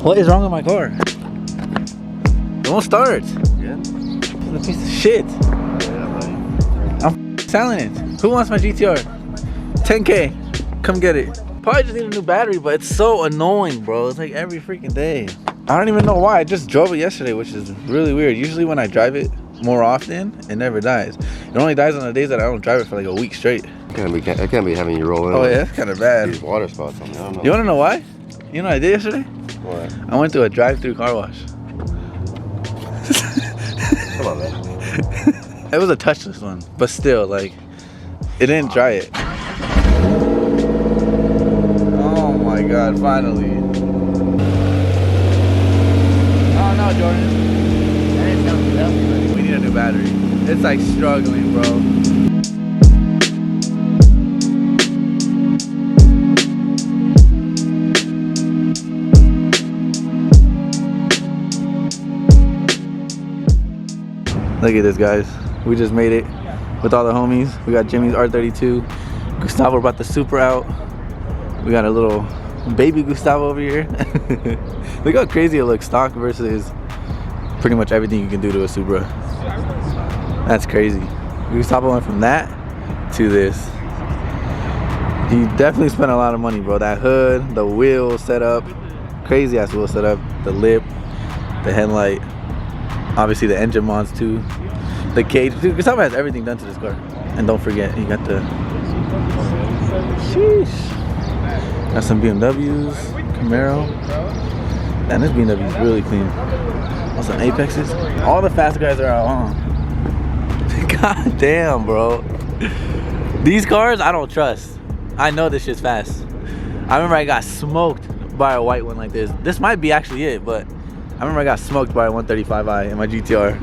What is wrong with my car? It won't start. Yeah. It's a piece of shit. Yeah, I'm selling it. Who wants my GTR? 10K. Come get it. Probably just need a new battery, but it's so annoying, bro. It's like every freaking day. I don't even know why. I just drove it yesterday, which is really weird. Usually when I drive it more often, it never dies. It only dies on the days that I don't drive it for like a week straight. I can't be having you roll in. Oh yeah, that's kind of bad. These water spots on me. I don't know. You want to know why? You know what I did yesterday? What? I went to a drive-through car wash. Come on, man. It was a touchless one, but still, like, it didn't dry it. Oh my God, finally. Oh no, Jordan. We need a new battery. It's like struggling, bro. Look at this, guys. We just made it with all the homies. We got Jimmy's R32. Gustavo brought the Supra out. We got a little baby Gustavo over here. Look how crazy it looks, stock versus pretty much everything you can do to a Supra. That's crazy. Gustavo went from that to this. He definitely spent a lot of money, bro. That hood, the wheel setup, crazy ass wheel setup, the lip, the headlight. Obviously the engine mods too. The cage. Gustavo has everything done to this car. And don't forget, you got the... Sheesh. Got some BMWs, Camaro. And this BMW is really clean. Also Apexes. All the fast guys are out on. God damn, bro. These cars, I don't trust. I know this shit's fast. I remember I got smoked by a white one like this. This might be actually it, but I remember I got smoked by a 135i in my GTR.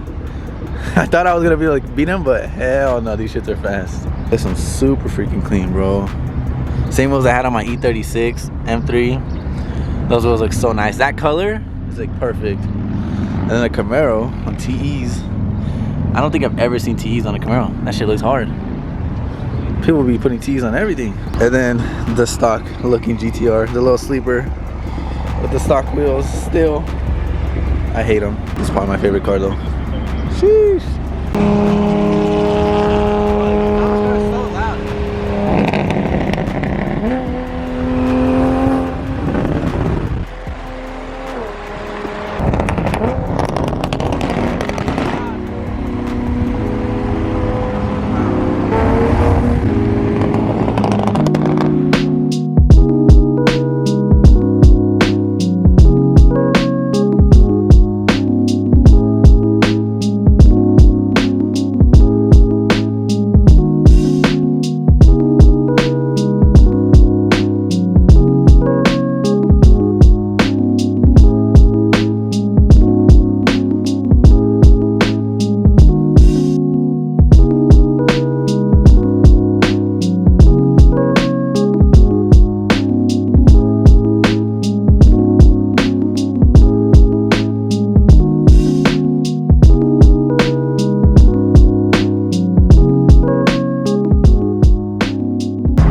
I thought I was gonna be like beat him, but hell no, these shits are fast. This one's super freaking clean, bro. Same wheels I had on my E36 M3. Those wheels look so nice. That color is like perfect. And then the Camaro on TEs. I don't think I've ever seen TEs on a Camaro. That shit looks hard. People be putting TEs on everything. And then the stock looking GTR, the little sleeper with the stock wheels still. I hate them. This is probably my favorite car though. Sheesh.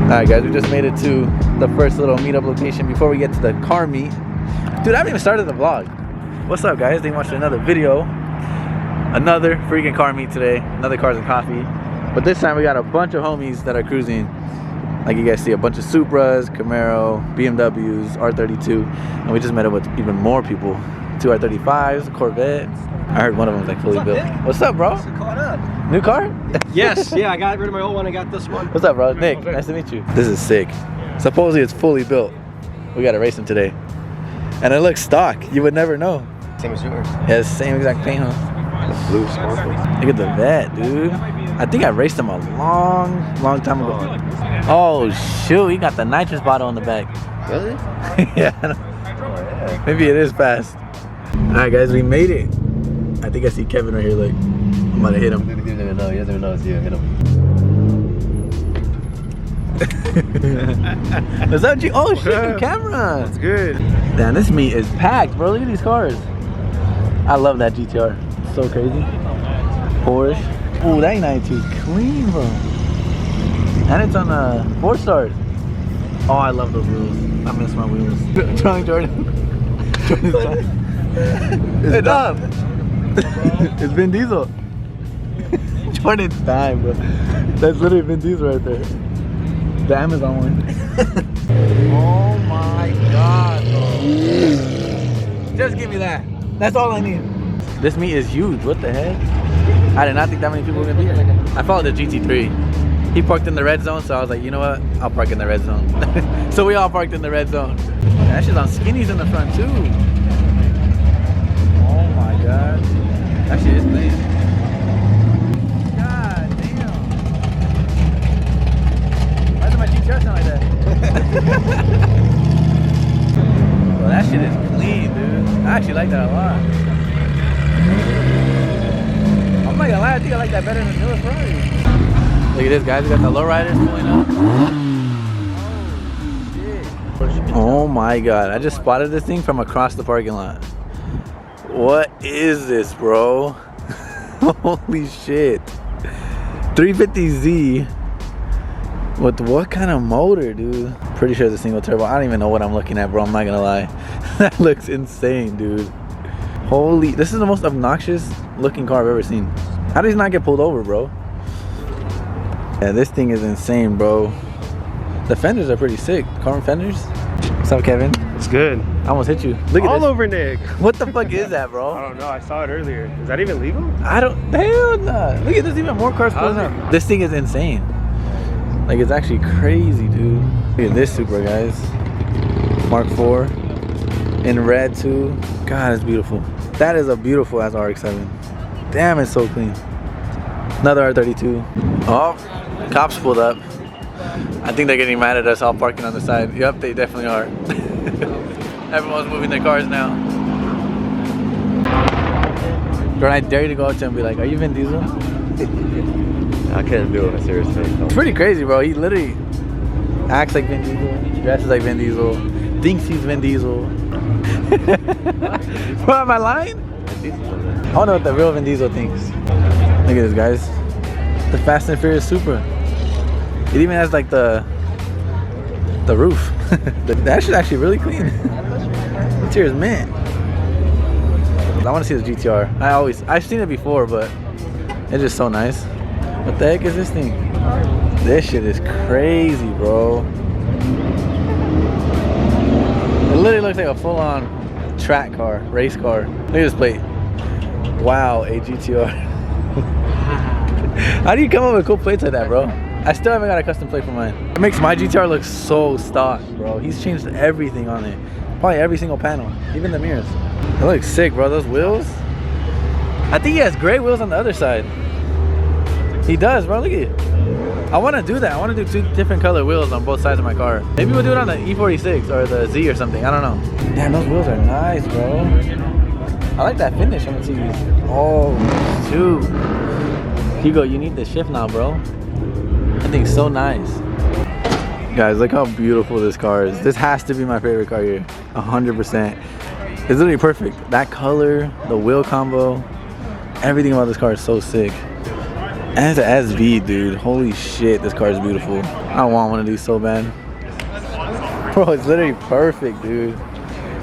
Alright guys, we just made it to the first little meetup location before we get to the car meet. Dude, I haven't even started the vlog. What's up guys? They watched another video. Another freaking car meet today. Another cars and coffee. But this time we got a bunch of homies that are cruising. Like you guys see, a bunch of Supras, Camaro, BMWs, R32. And we just met up with even more people. 2 R35s, Corvette. I heard one of them was like fully built. Nick? What's up, bro? So caught up. New car? Yes, yeah, I got rid of my old one. I got this one. What's up, bro? Nick, nice to meet you. This is sick. Supposedly it's fully built. We gotta race him today. And it looks stock. You would never know. Same as yours. Yeah, it's the same exact paint, huh? Blue sparkle. Look at the vet, dude. I think I raced him a long time ago. Oh, shoot. He got the nitrous bottle on the back. Really? Yeah. Oh, yeah. Maybe it is fast. Alright, guys, we made it. I think I see Kevin right here. Look, I'm about to hit him. He doesn't even know. He doesn't even know it's you. Hit him. Is that you? Oh, shit, the camera. That's good. Damn, this meat is packed, bro. Look at these cars. I love that GTR. It's so crazy. Porsche. Oh, that 92 is clean, bro. And it's on a 4-star. Oh, I love those wheels. I miss my wheels. Drunk Jordan. It's up. It's Vin Diesel. Jordan's time, bro. That's literally Vin Diesel right there. The Amazon one. Oh my god, bro. Just give me that. That's all I need. This meet is huge. What the heck? I did not think that many people were gonna be here. I followed the GT3. He parked in the red zone, so I was like, you know what? I'll park in the red zone. So we all parked in the red zone. That shit's on skinnies in the front too. Oh my god. That shit is clean. God damn. Why does my GTR sound like that? Well, that shit is clean, dude. I actually like that a lot. I'm not gonna lie, I think I like that better than the newer Ferrari. Look at this, guys. We got the lowriders pulling up. Oh, shit. Oh my god. I just spotted this thing from across the parking lot. What is this, bro? Holy shit. 350Z. With what kind of motor, dude? Pretty sure it's a single turbo. I don't even know what I'm looking at, bro. I'm not gonna lie. That looks insane, dude. Holy, this is the most obnoxious looking car I've ever seen. How does he not get pulled over, bro? Yeah, this thing is insane, bro. The fenders are pretty sick. Carbon fenders. What's up, Kevin? It's good. I almost hit you. Look at All this. over Nick. What the fuck is that, I bro? don't know. I saw it earlier. Is that even legal? I don't. Hell nah. Look at this. Even more cars pulling up. This thing is insane. Like, it's actually crazy, dude. Look at this Supra, guys. Mark IV. In red, too. God, it's beautiful. That is a beautiful ass RX-7. Damn, it's so clean. Another R32. Oh, cops pulled up. I think they're getting mad at us all parking on the side. Yep, they definitely are. Everyone's moving their cars now. Jordan, I dare you to go up to him and be like, are you Vin Diesel? I couldn't do it, seriously. It's pretty crazy, bro. He literally acts like Vin Diesel, dresses like Vin Diesel, thinks he's Vin Diesel. What, am I lying? I don't know what the real Vin Diesel thinks. Look at this, guys. The Fast and Furious Supra. It even has like the roof. That shit's actually really clean. The interior is mint. I want to see the GTR. I've seen it before, but it's just so nice. What the heck is this thing? This shit is crazy, bro. It literally looks like a full-on track car, race car. Look at this plate. Wow, a GTR. How do you come up with cool plates like that, bro? I still haven't got a custom plate for mine. It makes my GTR look so stock, bro. He's changed everything on it. Probably every single panel, even the mirrors. It looks sick, bro. Those wheels. I think he has gray wheels on the other side. He does, bro. Look at it. I want to do that. I want to do 2 different color wheels on both sides of my car. Maybe we'll do it on the E46 or the Z or something. I don't know. Damn, those wheels are nice, bro. I like that finish on the TVs. Oh, shoot. Hugo, you need the shift now, bro. That thing's so nice. Guys, look how beautiful this car is. This has to be my favorite car here. 100%. It's literally perfect. That color, the wheel combo, everything about this car is so sick. And it's an SV, dude. Holy shit, this car is beautiful. I want one of these so bad. Bro, it's literally perfect, dude.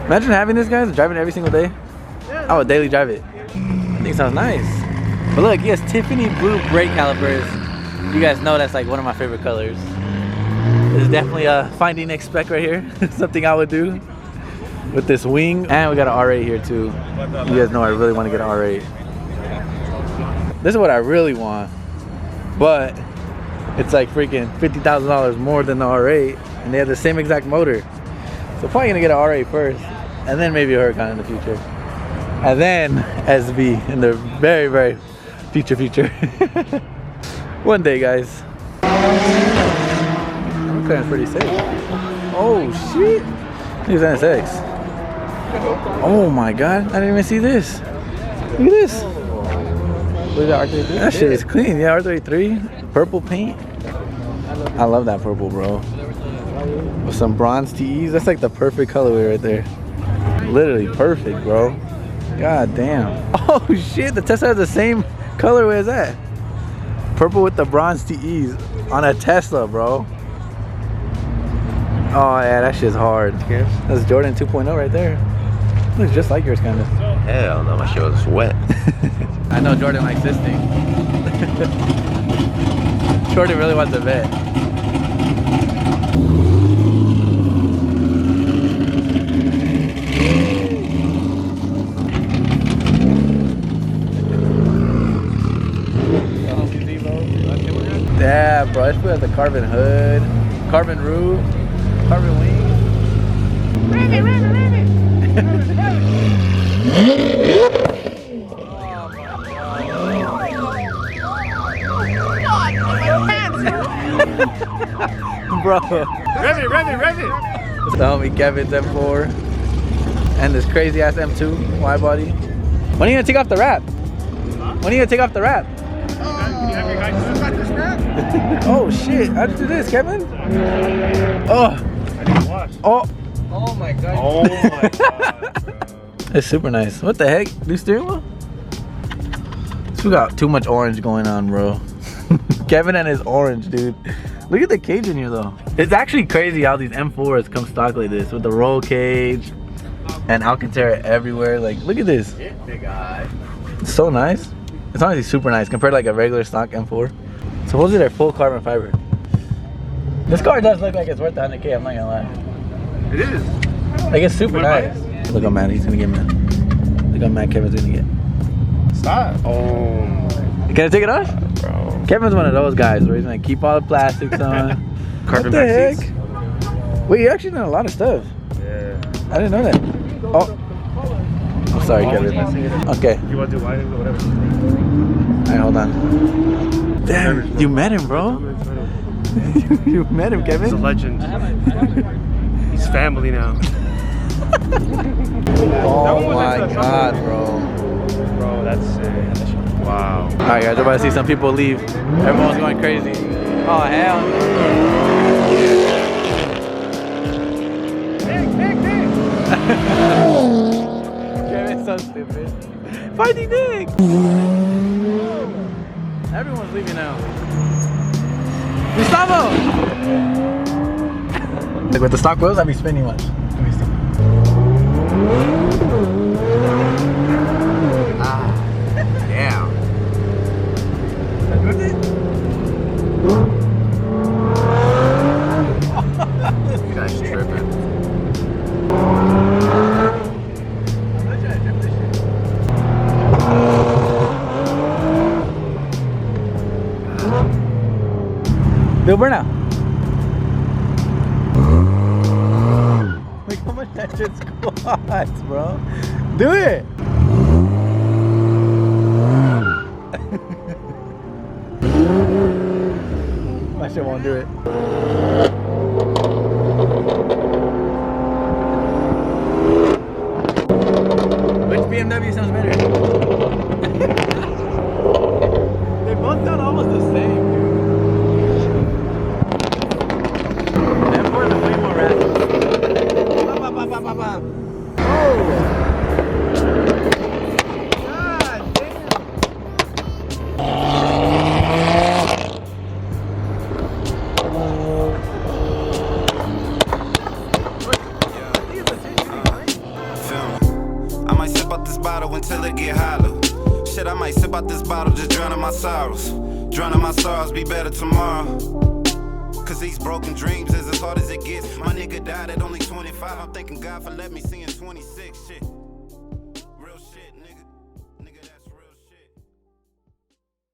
Imagine having this, guys, driving it every single day. I would daily drive it. I think it sounds nice. But look, he has Tiffany blue brake calipers. You guys know that's like one of my favorite colors. This is definitely a FindingNick spec right here. Something I would do with this wing. And we got an R8 here too. You guys know I really want to get an R8. This is what I really want. But it's like freaking $50,000 more than the R8. And they have the same exact motor. So probably gonna get an R8 first. And then maybe a Huracan in the future. And then SV in the very, very future. One day, guys. McLaren's pretty safe. Oh shit! Here's NSX. Oh my god! I didn't even see this. Look at this. That shit is clean. Yeah, R33. Purple paint. I love that purple, bro. With some bronze TEs. That's like the perfect colorway right there. Literally perfect, bro. God damn. Oh shit! The Tesla has the same colorway as that. Purple with the bronze TEs on a Tesla, bro. Oh yeah, that shit's hard. That's Jordan 2.0 right there. Looks just like yours, kind of. Hell no, my shit was wet. I know Jordan likes this thing. Jordan really wants a vet. Yeah, bro. This food has the carbon hood, carbon roof, carbon wings. Bro. Rev it. It's the homie Kevin's M4 and this crazy ass M2 wide body. When are you gonna take off the wrap? When are you gonna take off the wrap? Can you have your guys got this wrap? Oh shit! How'd you do this, Kevin? Oh. I didn't watch. Oh. Oh my god. Oh my god, bro. It's super nice. What the heck? New steering wheel? We got too much orange going on, bro. Kevin and his orange, dude. Look at the cage in here, though. It's actually crazy how these M4s come stock like this with the roll cage and Alcantara everywhere. Like, look at this. Big eye. It's so nice. It's honestly super nice compared to like a regular stock M4. Supposedly they're full carbon fiber. This car does look like it's worth 100K, I'm not gonna lie. It is. Like, it's super nice. Look how mad he's gonna get, man. Look how mad Kevin's gonna get. Stop. Oh my. Can I take it off? Bro. Kevin's one of those guys where he's gonna keep all the plastics on. Carbon What the back heck? seats. Wait, you actually done a lot of stuff. Yeah. I didn't know that. Oh. I'm sorry, Kevin. Okay. You want to do lighting or whatever? Alright, hold on. Damn, you met him, bro. You met him, Kevin. He's a legend. He's family now. Oh my god, bro. Bro, that's sick. Wow. Alright, guys, we're about to see some people leave. Everyone's going crazy. Oh, hell no. Kevin's so stupid. FindingNick! Everyone's leaving now. Gustavo! Like with the stock wheels, I'd be spinning much. Let me see. Damn. You guys tripping. Bill Burnout. Look how much that shit squats, bro. Do it. My shit won't do it. Which BMW sounds better? They both sound almost the same, dude. M4 is way more rapid. Oh! God damn! I might sip out this bottle until it get hollow. Shit, I might sip out this bottle, just drowning my sorrows. Drowning my sorrows, be better tomorrow. Cause these broken dreams is as hard as it gets. My nigga died at only 25. I'm thanking God for letting me see in 26. Shit.